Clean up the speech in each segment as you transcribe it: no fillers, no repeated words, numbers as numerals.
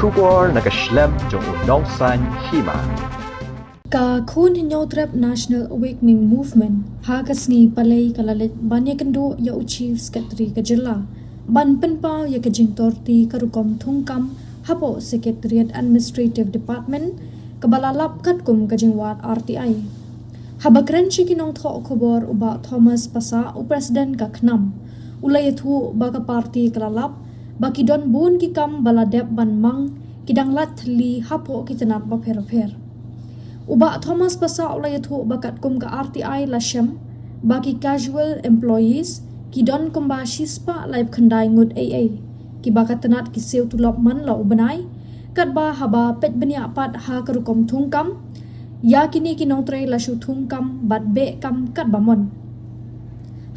Shubor nakaslem jong unong san hima. Ka kun hinyotrep National Awakening Movement hagasngi palay kalalit banya kendo ya Chief Secretary kajila ban penpau ya kajing torti karukom thungkam hapo Secretariat Administrative Department kabalalap katkum kajing wat RTI habakren chikinong tho khobor uba Thomas Pasa u President ka khnam ulay thu baka party kalalap baki don bun kikam baladep ban mang kidang lat li hapo kitanat ba pher Uba Thomas Pasa ulay thu bakat kum ka RTI lashem baki casual employees ki don kumba shispa live khandai ngut AA ki bakat tanat ki sew tulop man la ubanai kat ba haba pet benya pat ha karukom thungkam ya kini kinong tre la shu thungkam bat be kam kat bamon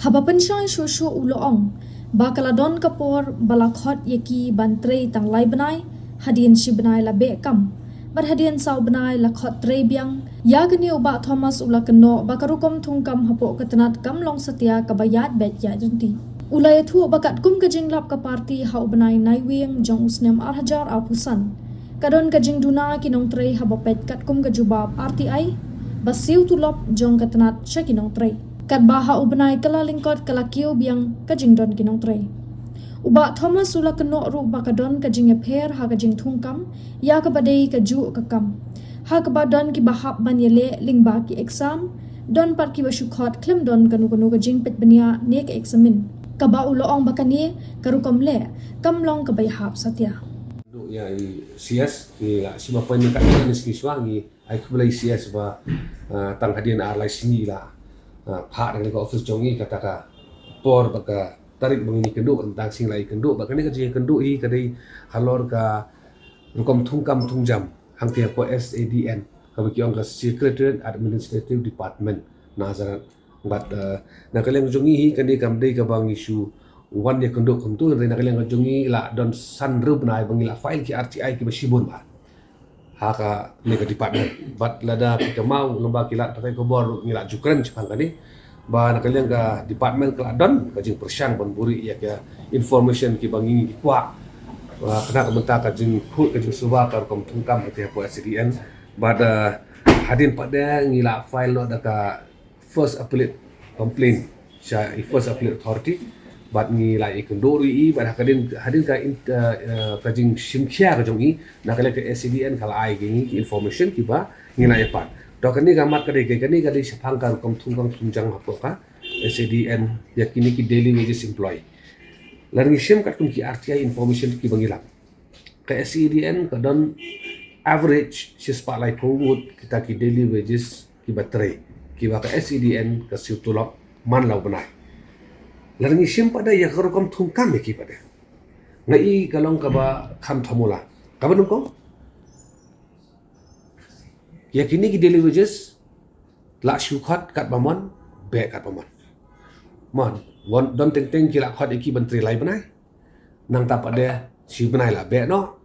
haba pensyai shosho uloong bakala don kapor balakhot yaki bantre tang lai banai hadien shi banai la be kam Berhadian sau benai lakhot trebiang ya geni uba Thomas ula keno bakarukom thungkam hapo ketenat kam long setia kabayat bet ya junti ulay thu bakat kum kajing lap ka party hau benai naiwing jong usnem arhajar apusan kadon kajing duna kinong tre haba pet kat kum kajubab RTI basiu tulop jong ketenat syakinong tre kat baha ubenai kala lingkot kala kiu biang kajing don kinong tre Uba Thomas ula keno ru bakadon kajing pher ha kajing thungkam ya kabadei kaju kakam ha kabadon ki bahap ban yele lingba ki exam don par ki bashukhat klem don kanu kajing pet bania ne ka examin kaba uloong bakani karukom le kamlong kabai hap satya ya CS ni la sima point ni kat ni siswa ni ai kubulai CS ba tang hadian arlai sini la pha dengan ko office jongi kata ka por baka tarik mengini kenduk tentang sing lai kenduk bakane ka jing kenduk hi kadai halor ka rukom thungkam thungjam hang tia po SADN ka baki ong ka Secretariat Administrative Department nazaran bat na kaleng jongi hi kadai kam dei ka bang isu wan ya kenduk kuntu na kaleng jongi la don san rub na bang la file ki RTI ki basibon ba ha ka ne ka department bat lada ki mau lomba kilat pakai kobor ngila jukran chipang kani ba nakaliang ka department keladon kajing persyang ban buri ya ka information ki bangi ki kwa kena kementak kajing put kajing suba ka kom thungkam ati po SDN bada hadin pada ngila file no da ka first appellate complaint sya first appellate authority bat ngila ikendori i bada hadin ka kajing simkhia kajong i nakaliang ka SDN kala ai ki information ki ba ngila epat Dokani gamat kani sepangkar kom thungkam thungjang hapoka SADN yakini ki daily wages employee. Laring sim kat kum ki RTI information ki bangilang. Ka SADN kadon average sispa lai powut kita ki daily wages ki batre ki ba ka SADN ka siutulop man lau benai. Laring sim pada ya kom thungkam ki pada. Ngai kalong ka ba kham thamula. Ka ba nungko? Ya kini ki daily wages la syukhat kat bamon be kat bamon mon don teng ki la khat iki bantri lai banai nang tap ade si banai la be no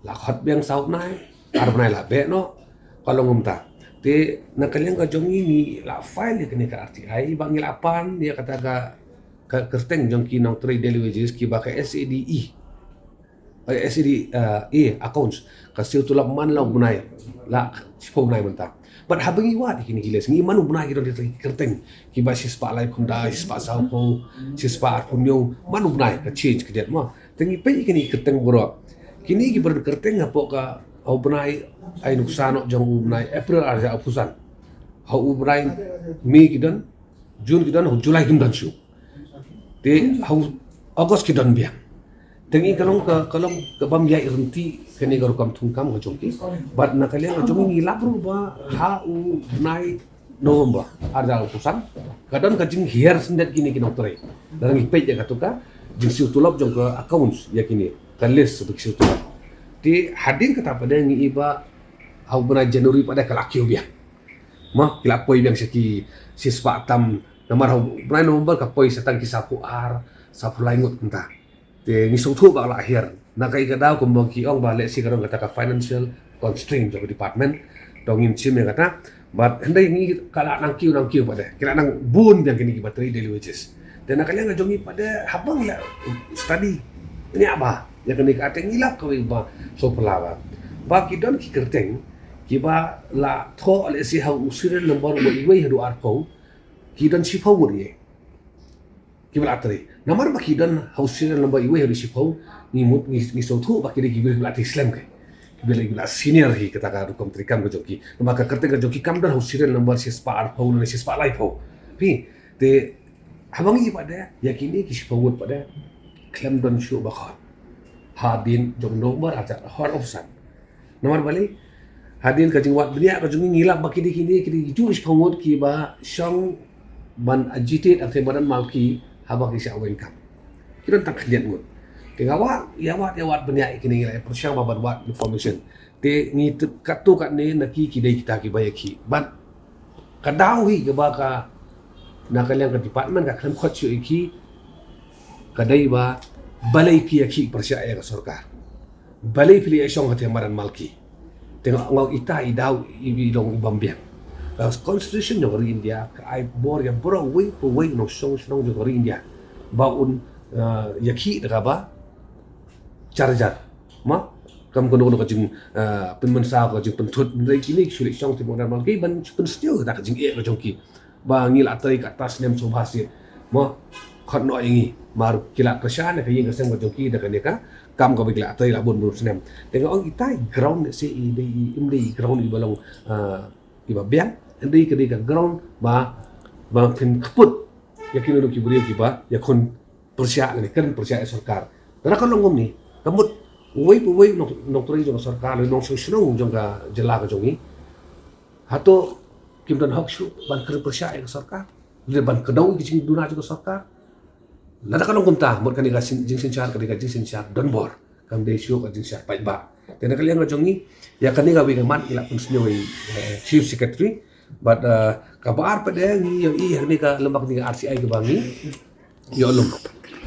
la khat biang sau nai ar banai la be no kalau ngumta te nakaliang ka jongi ni la file kini ka RTI bangi la pan dia kata ka kerteng jong ki nong tri daily wages ki ba ka SADE accounts kasi tulap man law bunay la sipo bunay menta but habangi wat kini giles ngi manu bunay kidon di kerteng kiba sispa lai kunda sispa saupo sispa punyo manu bunay ka change kedet mo tengi pe kini kerteng boro kini ki ber kerteng apo ka au bunay ai nuksano jong bunay April arja apusan au bunay Mei kidon June kidon Julai kidon shu te au August kidon biang tengi kalong ka bam ya irenti kani garu kam thungkam ga jongki bat nakaliang ga jongi labru ba ha u nai November arja utusan kadon ka jing hiar sendet kini kinong tore darang ipej ya katuka jing siu tulop jong ka accounts ya kini ka list subik siu tulop di hadin kata pada ngi iba au bena Januari pada kalakio biang mah kilapoi biang seki sispa tam namar au bena November ka poi setang kisapu ar sapu laingut entah te ngisong thu ba la hier na kai ka daw kum ki ong ba le si karong kata ka financial constraint of department dongin sim ya kata but hendai ngi kala nang kiu pada kira nang bun yang kini ki bateri daily wages dan nakalian ngajongi pada habang la study ini apa ya kini ka ateng ilap ka ba so pelawa ba ki don ki kerteng ki ba la tho ale si ha usire number ba iwe hadu arpo ki don si pau ye ki ba atri namar ba ki don ha usire number iwe hadu si pau ni mut ni so thu ba ki ki ba atri islam ke ki ba la senior hi kata ka rukom trikam ko joki maka kerteng ka joki kam don ha usire number si spa arpo ni si spa lai pau pi te habang i pada yakini ki si pau pada klem don shu ba khat hadin jong nomor aja hor opsan nomor balik hadin ka jingwat benia ka jungi ngilap bakini kini jus phongot ki ba shong ban agitate athe badan malki haba ki sha welcome kiron tak khliat ngut te gawa yawat benia kini ngilap persyang ba wat information te ngi katu kat ne naki ki dai kita ki bayaki ban kadau hi ke ba ka nakaliang ka department ka klem khot chu iki kadai ba balai pi aki persyaya ka sarkar balai pili esong hati amaran malki tengok ngau ita idau ibi dong ibambiang constitution ng India ka ay bor ya bro way no song ng India baun yaki daga ba charjat ma kam kono ka jing penmensa ka jing pentut ndai kini sulit song ti modal malki ban penstio ta ka jing ka jongki ba ngil atai ka tas nem subhasi ma khat no ingi mar kila prashan ka yeng ka sang jongki daga ne ka kam ka bigla atai la bon bur senem tengok ong itai ground se i dei imdei ground i balong iba biang ndei ka dei ka ground ba pin kaput yakin ro ki buri ki ba yakon persya ne kan persya sarkar dara kan ngom ni kamut wei nok tri jong sarkar le nong shnong jong ka jela ka jongi hato kim don hak shu ban kar persya ka sarkar le ban kadau ki jing duna jong sarkar lada kan ngom ta mot kan ga jing sin char ka ga jing sin char don bor kam de shu ka jing char pai ba tena kalian ga jongi ya kan ga wi man ila pun snoi chief secretary but kabar pada ni yo i ni ka lembak ni RCI ke bangi yo lum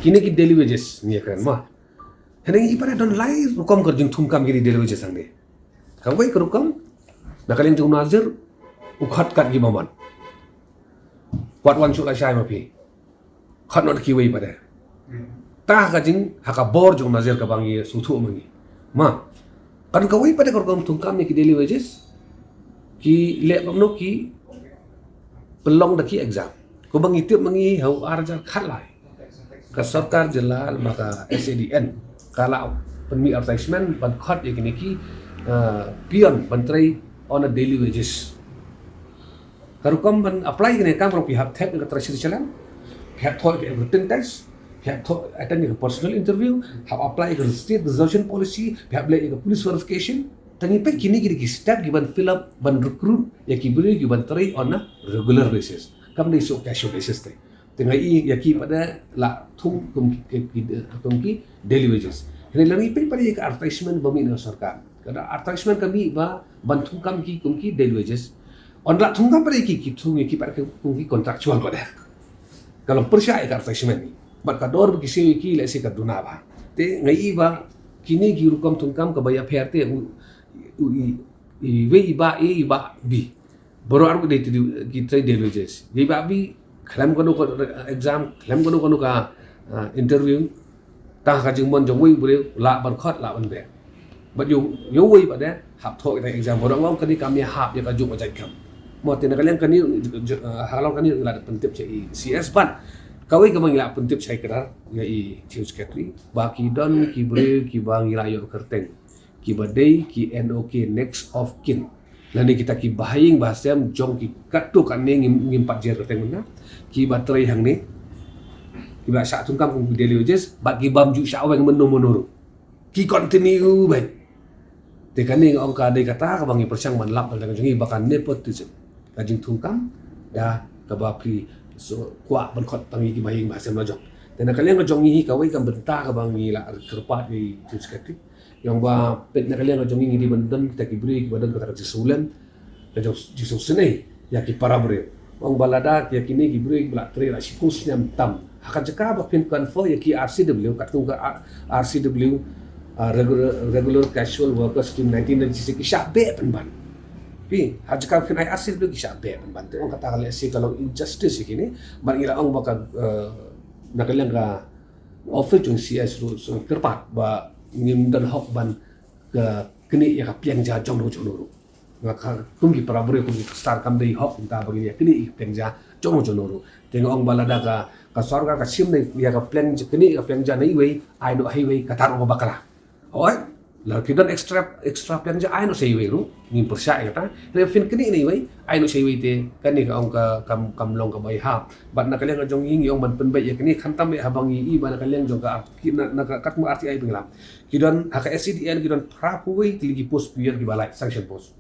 kini ki daily wages ni kan ma heneng i pada don lai rukom ker jing thum kam giri daily wages ang de ka wai ka rukom na kalian jong nazir ukhat kat gi maman wat wan chu la shai ma pi khat not ki wai pada ta ka jing haka bor jong nazir ka bangi su thu mangi ma kan ka wai pada ka rukom thum kam ni ki daily wages ki le bamno ki pelong daki exam ko bang itip mangi hau arjar khat lai ka sarkar jalal maka SADN kalau penmi advertisement ban khat yakini ki pion bantrai on a daily wages karukom ban apply kene kam pro pihak thep ka trashir chalan pihak thoi ke written test pihak thoi attend ke personal interview have apply ke state resolution policy pihak blai ke police verification tangi pe kini ki step given fill up ban recruit ya ki beri given try on a regular basis kam ni so casual basis te tengah i ya ki pada la thum kum ki daily wages ini lagi pe pada ka advertisement bami na sarkar kada advertisement kami ba ban thum kam ki kum ki daily wages on la thum kam pada ki thum ki pada kum ki contractual pada kalau persyai ka advertisement ni bat ka dor ki sewi ki la se ka duna ba te ngai ba kini ki rukom thum kam ka baya pherte i ba bi baru aku dari kita daily wages ba bi khalam kono exam khalam kono ka interview ta ka jing mon jong wei bure la ban khat la ban be but yo wei pada hap thoi ta exam baru ngom kani kami hap ya ka jung ajai kam mo tin kalian kani halau kani la pentip cai CS ban kawai ka mangila pentip cai kadar ya i chief secretary ba ki don ki bure ki bang ila yo kerteng ki badai ki NOK next of kin lani kita ki bahaying bahasam jong ki katu kan ne ngimpat jer kerteng mana ki batrai hang ni ki ba sa tungkam ku daily wages bagi bam ju sha weng menuru ki continue bai te kan ni ong ka dei kata ka bangi persyang man lap dengan jongi bakan nepotism ka jing tungkam ya ka ba pri so kwa ban khot tangi ki bahaying bahasam lojong dan kalian ka jongi ka wei kan benta ka bangi la kerpat di sekretari yang ba pet na kalian jong ngi di bandan kita ki beri badan kata jisulan da jong jisu senai ya ki para bre ong balada ya kini ki beri bla tre la sikus nyam tam haka jaka ba pin confer ya ki RCW kat tu ka RCW regular casual workers scheme 1996 ki syabe pen ban pi hajaka pin RCW ki syabe pen ban te ong kata kali si kalau injustice kini ban ira ong baka na kalian ka offer jong CS ru so kerpat ba ngin dan hok ban ke kini ya piang ja jong no ngaka kumgi parabure kumgi star kam dei hok ta bagi ya kini piang ja jong no tengok ong balada ka sorga ka sim nei ya ka piang kini ka piang ja nei wei ai no highway ka tar o bakala oi la kidan extra piang ja ai no sei wei ru ngin persya ya ta le fin kini nei wei ai no sei wei te kani ka ong ka kam long ka bai ha bat na kaleng jong ing yong ban pen bai ya kini khantam me habang i ban kaleng jong ka na ka kat mu arti ai binglam kidan haka SCDN kidan prapui ligi post pier di balai sanction post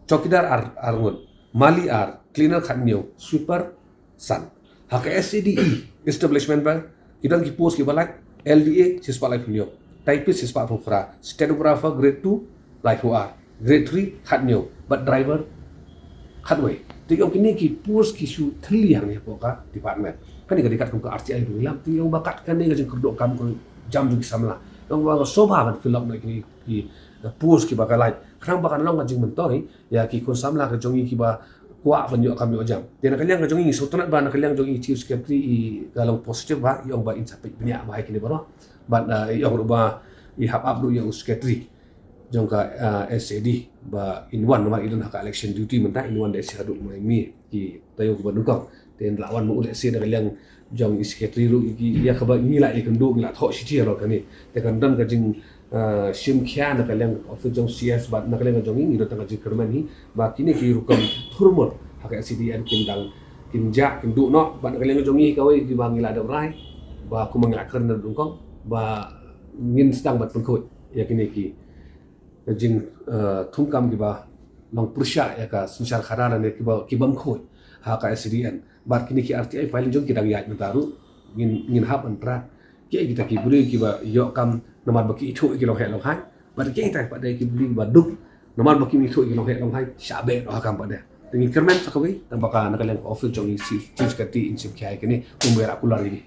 chokidar arngun mali cleaner khanyo sweeper san haka SCDE establishment ba kidan ki post ki balai LDA sispa lai punyo typist sispa phra stenographer grade 2 lai grade 3 khanyo but driver khatway tiga kini ki post ki su thli yang ya ka department kan ni dekat ka RTI bilang tiga bakat kan ni jeng kerdok kam ko jam juga samla yang baga soba ban film na ki post ki bakal lai khang bakal long jeng mentori ya ki kon samla ka jongi ki ba kwa banyo kami ojam dia nak kalian ka jongi sotonat ba nak kalian jongi chief secretary i galong positif ba yang ba insapik punya ba kini baro ban yang ruba i hap up do yang secretary jongka SAD ba inwan nomor idun hak election duty mentah inwan da sihadu mai mi ki tayo ko badukang ten lawan mu ule se da yang jong secretary ru ki ya ka ba ni la ikan do la tho shi ro kani te kan dan ka jing sim khya na ka yang office jong CS ba na ka yang jong ni do tang ji kerman hi ba kini ki rukam thurmur hak SDN kim dang kim ja kim du no ba na ka yang jong ni ka wei ki ba ngila da rai ba ku mangila kerna dungkong ba ngin sedang bat pengkut ya kini ki jing thumkam giba long pursha ya ka sunsar kharana ne ki bam khoi ha ka SDN bar kini ki RTI filing jong kita ya mentaru ngin hab an prat ki kita ki buri ki ba yo kam nomor baki itu ki long he long hai bar ki ta pada ki buri ba duk nomor baki itu ki long he long hai shabe do kam pada ngin kermen sakawi tambaka nakalang office jong si chief secretary in sim khai kini kumbera kular ini